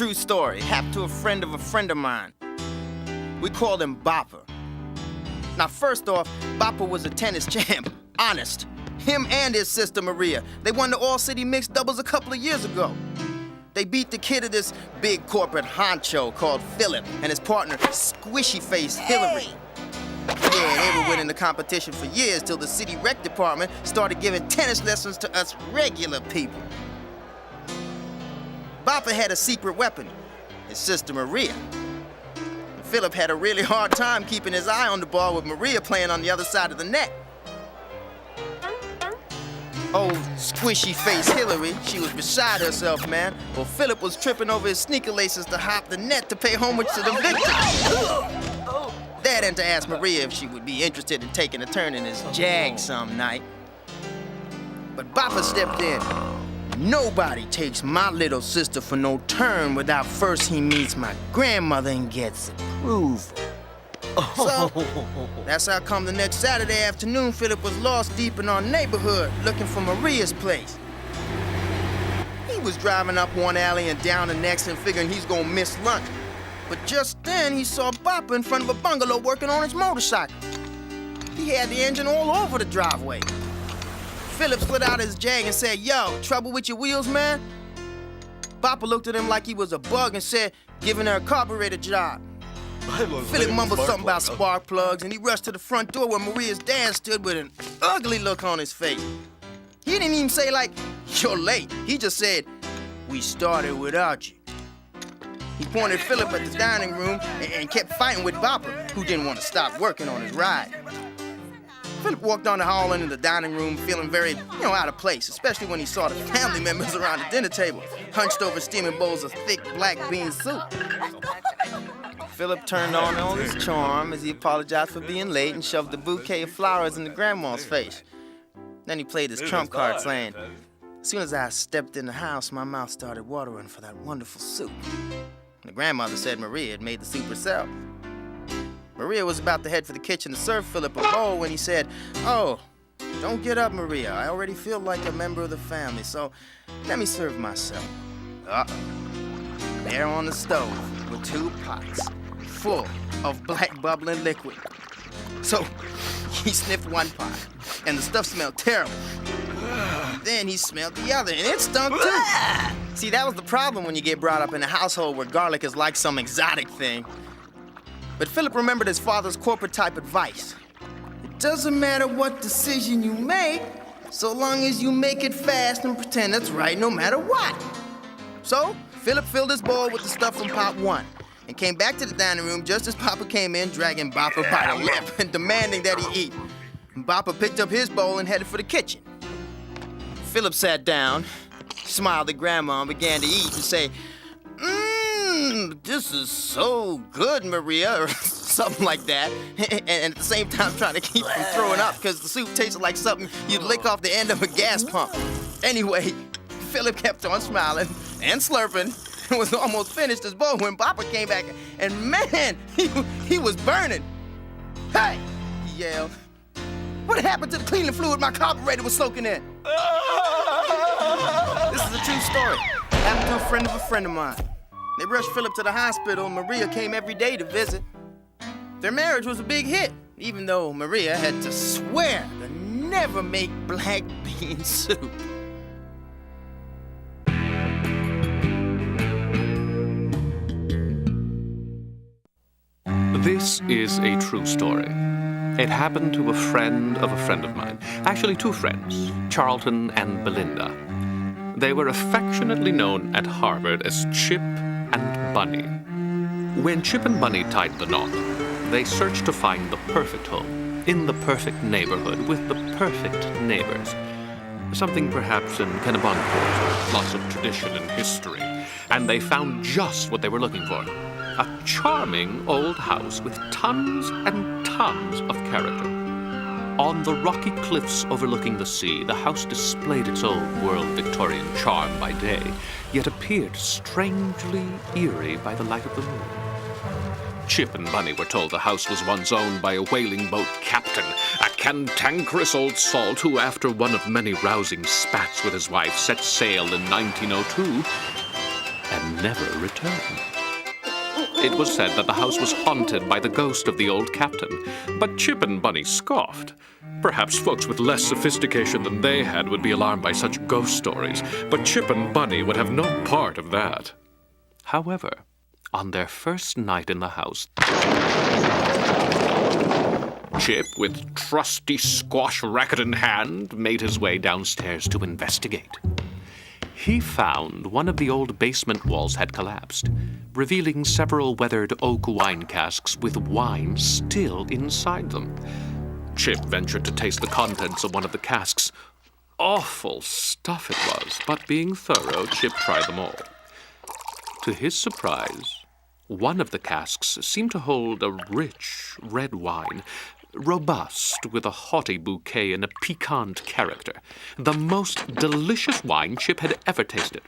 true story. Happened to a friend of mine. We called him Bopper. Now, first off, Bopper was a tennis champ. Honest. Him and his sister Maria. They won the All-City Mixed Doubles a couple of years ago. They beat the kid of this big corporate honcho called Philip and his partner, squishy-faced Hillary. Yeah, they were winning the competition for years till the city rec department started giving tennis lessons to us regular people. Bopper had a secret weapon, his sister Maria. And Philip had a really hard time keeping his eye on the ball with Maria playing on the other side of the net. Old squishy-faced Hillary, she was beside herself, man. Well, Philip was tripping over his sneaker laces to hop the net to pay homage to the victor. Dad had to ask Maria if she would be interested in taking a turn in his Jag some night. But Bopper stepped in. Nobody takes my little sister for no turn without first he meets my grandmother and gets approval. So, that's how come the next Saturday afternoon, Philip was lost deep in our neighborhood looking for Maria's place. He was driving up one alley and down the next and figuring he's gonna miss lunch. But just then, he saw Bopper in front of a bungalow working on his motorcycle. He had the engine all over the driveway. Philip slid out his Jag and said, "Yo, trouble with your wheels, man?" Bopper looked at him like he was a bug and said, "Giving her a carburetor job." Philip mumbled something about spark plugs, and he rushed to the front door where Maria's dad stood with an ugly look on his face. He didn't even say, like, "You're late." He just said, "We started without you." He pointed Philip at the dining room and kept fighting with Bopper, who didn't want to stop working on his ride. Philip walked down the hall into the dining room feeling very, out of place, especially when he saw the family members around the dinner table, hunched over steaming bowls of thick black bean soup. Philip turned on all his charm as he apologized for being late and shoved a bouquet of flowers in the grandma's face. Then he played his trump card, saying, "As soon as I stepped in the house, my mouth started watering for that wonderful soup." The grandmother said Maria had made the soup herself. Maria was about to head for the kitchen to serve Philip a bowl when he said, "Oh, don't get up, Maria. I already feel like a member of the family, so let me serve myself." Uh-oh. There on the stove were 2 pots full of black bubbling liquid. So he sniffed one pot, and the stuff smelled terrible. Then he smelled the other, and it stunk too. See, that was the problem when you get brought up in a household where garlic is like some exotic thing. But Philip remembered his father's corporate-type advice. It doesn't matter what decision you make, so long as you make it fast and pretend it's right no matter what. So, Philip filled his bowl with the stuff from pot 1 and came back to the dining room just as Papa came in, dragging Bopper by the lip and demanding that he eat. Bopper picked up his bowl and headed for the kitchen. Philip sat down, smiled at Grandma, and began to eat and say, "This is so good, Maria," or something like that, and at the same time trying to keep from throwing up because the soup tasted like something you'd lick off the end of a gas pump. Anyway, Philip kept on smiling and slurping and was almost finished his bowl when Bopper came back, and man, he was burning. "Hey!" he yelled. "What happened to the cleaning fluid my carburetor was soaking in?" This is a true story. Happened to a friend of mine. They rushed Philip to the hospital, and Maria came every day to visit. Their marriage was a big hit, even though Maria had to swear to never make black bean soup. This is a true story. It happened to a friend of mine. Actually, 2 friends, Charlton and Belinda. They were affectionately known at Harvard as Chip and Bunny. When Chip and Bunny tied the knot, they searched to find the perfect home, in the perfect neighborhood, with the perfect neighbors. Something perhaps in Kennebunkport, lots of tradition and history. And they found just what they were looking for. A charming old house with tons and tons of character. On the rocky cliffs overlooking the sea, the house displayed its old world Victorian charm by day, yet appeared strangely eerie by the light of the moon. Chip and Bunny were told the house was once owned by a whaling boat captain, a cantankerous old salt who, after one of many rousing spats with his wife, set sail in 1902 and never returned. It was said that the house was haunted by the ghost of the old captain, but Chip and Bunny scoffed. Perhaps folks with less sophistication than they had would be alarmed by such ghost stories, but Chip and Bunny would have no part of that. However, on their first night in the house, Chip, with trusty squash racket in hand, made his way downstairs to investigate. He found one of the old basement walls had collapsed, revealing several weathered oak wine casks with wine still inside them. Chip ventured to taste the contents of one of the casks. Awful stuff it was, but being thorough, Chip tried them all. To his surprise, one of the casks seemed to hold a rich red wine, robust, with a haughty bouquet and a piquant character. The most delicious wine Chip had ever tasted.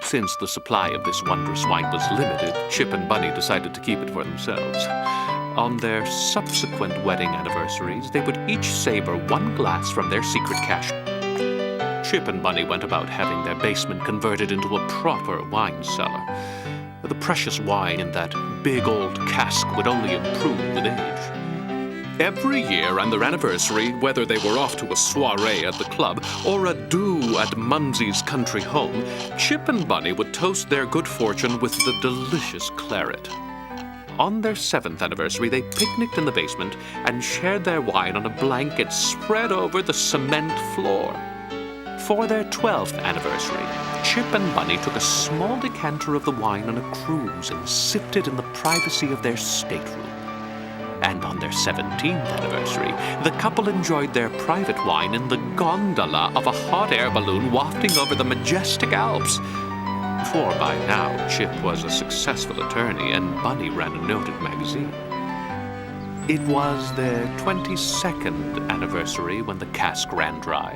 Since the supply of this wondrous wine was limited, Chip and Bunny decided to keep it for themselves. On their subsequent wedding anniversaries, they would each savor one glass from their secret cache. Chip and Bunny went about having their basement converted into a proper wine cellar. The precious wine in that big old cask would only improve with age. Every year on their anniversary, whether they were off to a soiree at the club or a do at Mumsy's country home, Chip and Bunny would toast their good fortune with the delicious claret. On their 7th anniversary, they picnicked in the basement and shared their wine on a blanket spread over the cement floor. For their 12th anniversary, Chip and Bunny took a small decanter of the wine on a cruise and sipped it in the privacy of their stateroom. And on their 17th anniversary, the couple enjoyed their private wine in the gondola of a hot air balloon wafting over the majestic Alps. For by now, Chip was a successful attorney and Bunny ran a noted magazine. It was their 22nd anniversary when the cask ran dry.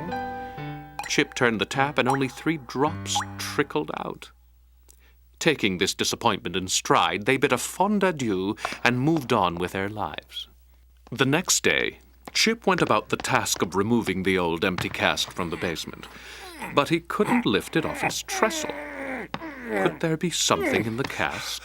Chip turned the tap and only 3 drops trickled out. Taking this disappointment in stride, they bid a fond adieu and moved on with their lives. The next day, Chip went about the task of removing the old empty cask from the basement, but he couldn't lift it off its trestle. Could there be something in the cask?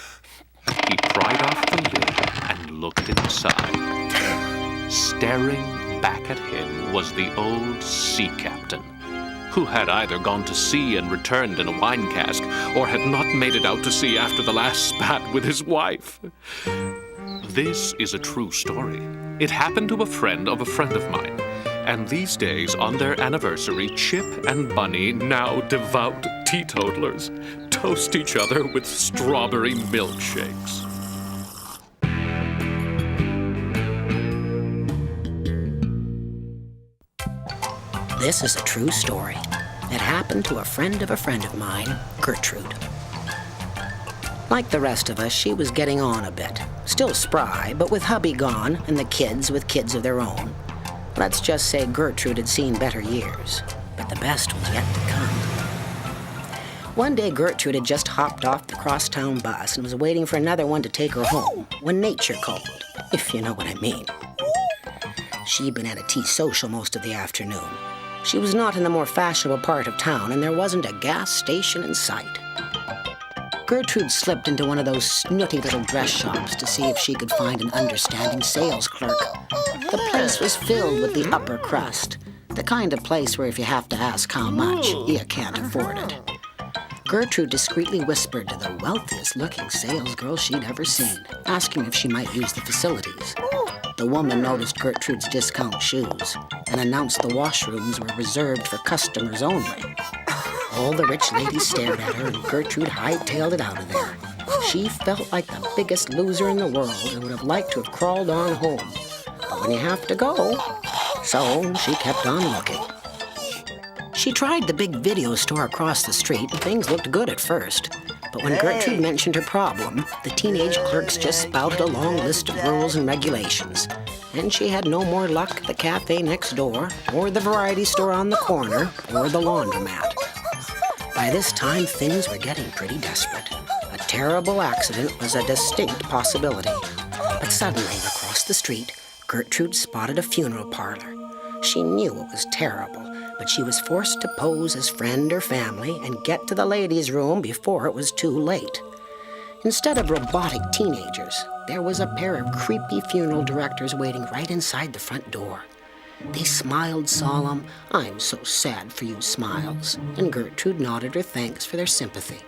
He pried off the lid and looked inside. Staring back at him was the old sea captain, who had either gone to sea and returned in a wine cask, or had not made it out to sea after the last spat with his wife. This is a true story. It happened to a friend of mine, and these days, on their anniversary, Chip and Bunny, now devout teetotalers, toast each other with strawberry milkshakes. This is a true story. It happened to a friend of mine, Gertrude. Like the rest of us, she was getting on a bit. Still spry, but with hubby gone and the kids with kids of their own. Let's just say Gertrude had seen better years, but the best was yet to come. One day, Gertrude had just hopped off the crosstown bus and was waiting for another one to take her home when nature called, if you know what I mean. She'd been at a tea social most of the afternoon. She was not in the more fashionable part of town, and there wasn't a gas station in sight. Gertrude slipped into one of those snooty little dress shops to see if she could find an understanding sales clerk. The place was filled with the upper crust, the kind of place where if you have to ask how much, you can't afford it. Gertrude discreetly whispered to the wealthiest-looking salesgirl she'd ever seen, asking if she might use the facilities. The woman noticed Gertrude's discount shoes and announced the washrooms were reserved for customers only. All the rich ladies stared at her, and Gertrude hightailed it out of there. She felt like the biggest loser in the world and would have liked to have crawled on home. But when you have to go, so she kept on looking. She tried the big video store across the street, and things looked good at first. But when Gertrude mentioned her problem, the teenage clerks just spouted a long list of rules and regulations. And she had no more luck at the cafe next door, or the variety store on the corner, or the laundromat. By this time, things were getting pretty desperate. A terrible accident was a distinct possibility. But suddenly, across the street, Gertrude spotted a funeral parlor. She knew it was terrible, but she was forced to pose as friend or family and get to the ladies' room before it was too late. Instead of robotic teenagers, there was a pair of creepy funeral directors waiting right inside the front door. They smiled solemn, "I'm so sad for you" smiles, and Gertrude nodded her thanks for their sympathy.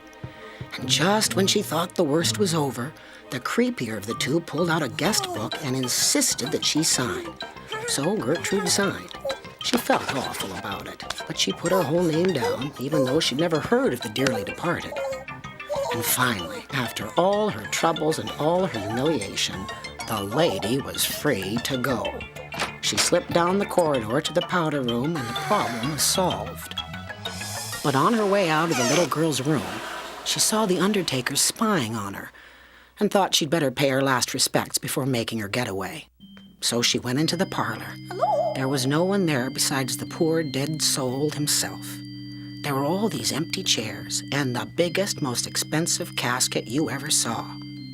And just when she thought the worst was over, the creepier of the two pulled out a guest book and insisted that she sign. So Gertrude signed. She felt awful about it, but she put her whole name down, even though she'd never heard of the dearly departed. And finally, after all her troubles and all her humiliation, the lady was free to go. She slipped down the corridor to the powder room, and the problem was solved. But on her way out of the little girl's room, she saw the undertaker spying on her and thought she'd better pay her last respects before making her getaway. So she went into the parlor. There was no one there besides the poor dead soul himself. There were all these empty chairs and the biggest, most expensive casket you ever saw,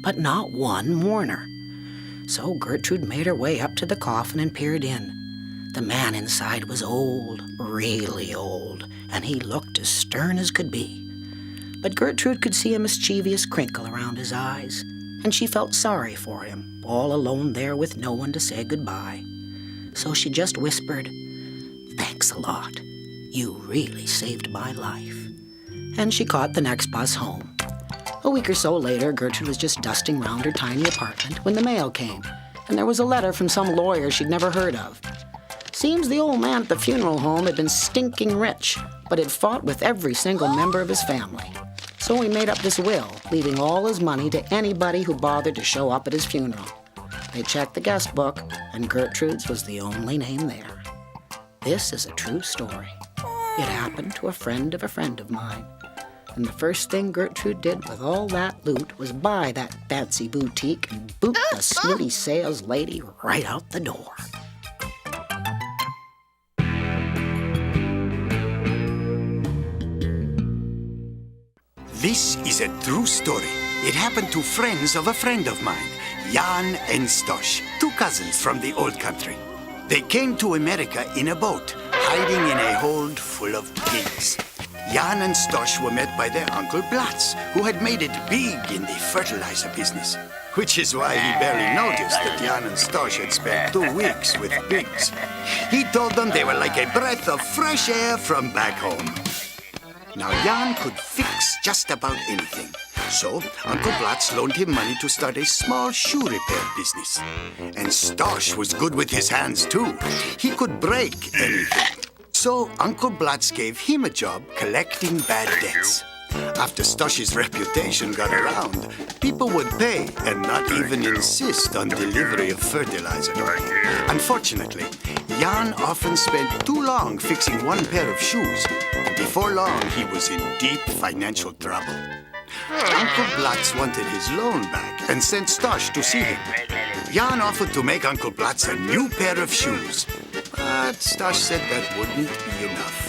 but not one mourner. So Gertrude made her way up to the coffin and peered in. The man inside was old, really old, and he looked as stern as could be. But Gertrude could see a mischievous crinkle around his eyes, and she felt sorry for him, all alone there with no one to say goodbye. So she just whispered, "Thanks a lot. You really saved my life." And she caught the next bus home. A week or so later, Gertrude was just dusting round her tiny apartment when the mail came, and there was a letter from some lawyer she'd never heard of. Seems the old man at the funeral home had been stinking rich, but had fought with every single member of his family. So he made up this will, leaving all his money to anybody who bothered to show up at his funeral. They checked the guest book, and Gertrude's was the only name there. This is a true story. It happened to a friend of mine. And the first thing Gertrude did with all that loot was buy that fancy boutique and boot the snooty sales lady right out the door. This is a true story. It happened to friends of a friend of mine, Jan and Stosh, two cousins from the old country. They came to America in a boat, hiding in a hold full of pigs. Jan and Stosh were met by their Uncle Blatz, who had made it big in the fertilizer business. Which is why he barely noticed that Jan and Stosh had spent 2 weeks with pigs. He told them they were like a breath of fresh air from back home. Now, Jan could fix just about anything. So, Uncle Blatz loaned him money to start a small shoe repair business. And Stosh was good with his hands, too. He could break anything. So, Uncle Blatz gave him a job collecting bad debts. After Stosh's reputation got around, people would pay and not even insist on delivery of fertilizer. Unfortunately, Jan often spent too long fixing one pair of shoes, and before long he was in deep financial trouble. Uncle Blatz wanted his loan back and sent Stosh to see him. Jan offered to make Uncle Blatz a new pair of shoes, but Stosh said that wouldn't be enough.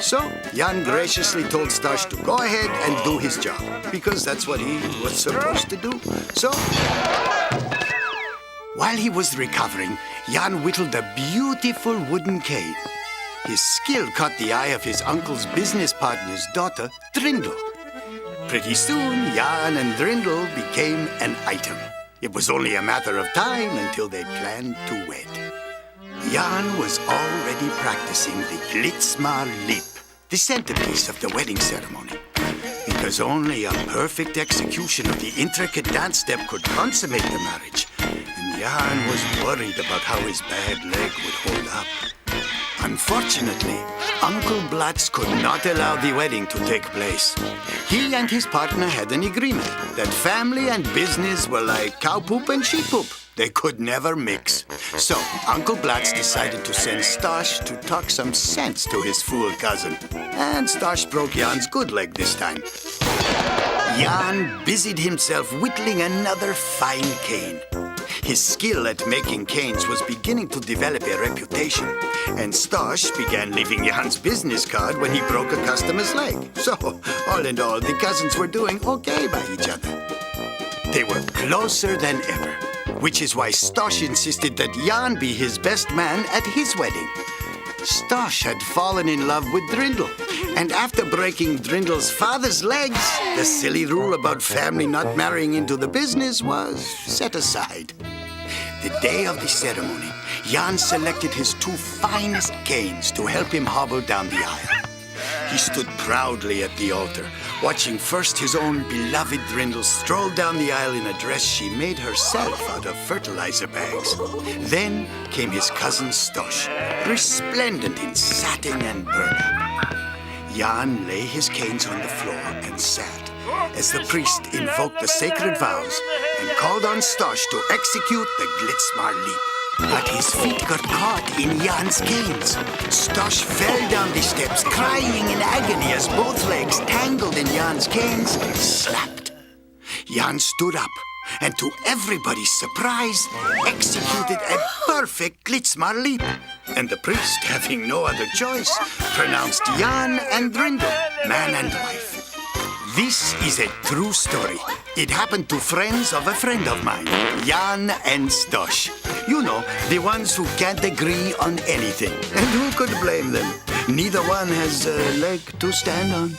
So, Jan graciously told Stosh to go ahead and do his job, because that's what he was supposed to do. So, while he was recovering, Jan whittled a beautiful wooden cane. His skill caught the eye of his uncle's business partner's daughter, Drindle. Pretty soon, Jan and Drindle became an item. It was only a matter of time until they planned to wed. Jan was already practicing the Glitzmar Leap, the centerpiece of the wedding ceremony. Because only a perfect execution of the intricate dance step could consummate the marriage, and Jan was worried about how his bad leg would hold up. Unfortunately, Uncle Blatz could not allow the wedding to take place. He and his partner had an agreement that family and business were like cow poop and sheep poop. They could never mix. So, Uncle Blatz decided to send Stosh to talk some sense to his fool cousin. And Stosh broke Jan's good leg this time. Jan busied himself whittling another fine cane. His skill at making canes was beginning to develop a reputation, and Stosh began leaving Jan's business card when he broke a customer's leg. So, all in all, the cousins were doing okay by each other. They were closer than ever, which is why Stosh insisted that Jan be his best man at his wedding. Stosh had fallen in love with Drindle, And after breaking Drindle's father's legs, the silly rule about family not marrying into the business was set aside. The day of the ceremony, Jan selected his 2 finest canes to help him hobble down the aisle. He stood proudly at the altar, watching first his own beloved Drindle stroll down the aisle in a dress she made herself out of fertilizer bags. Then came his cousin Stosh, resplendent in satin and burlap. Jan lay his canes on the floor and sat as the priest invoked the sacred vows and called on Stosh to execute the Glitzmar leap. But his feet got caught in Jan's canes. Stosh fell down the steps, crying in agony as both legs, tangled in Jan's canes, snapped. Jan stood up, and to everybody's surprise, executed a perfect Glitzmar leap. And the priest, having no other choice, pronounced Jan and Drindle man and wife. This is a true story. It happened to friends of a friend of mine, Jan and Stosh. You know, the ones who can't agree on anything. And who could blame them? Neither one has a leg to stand on.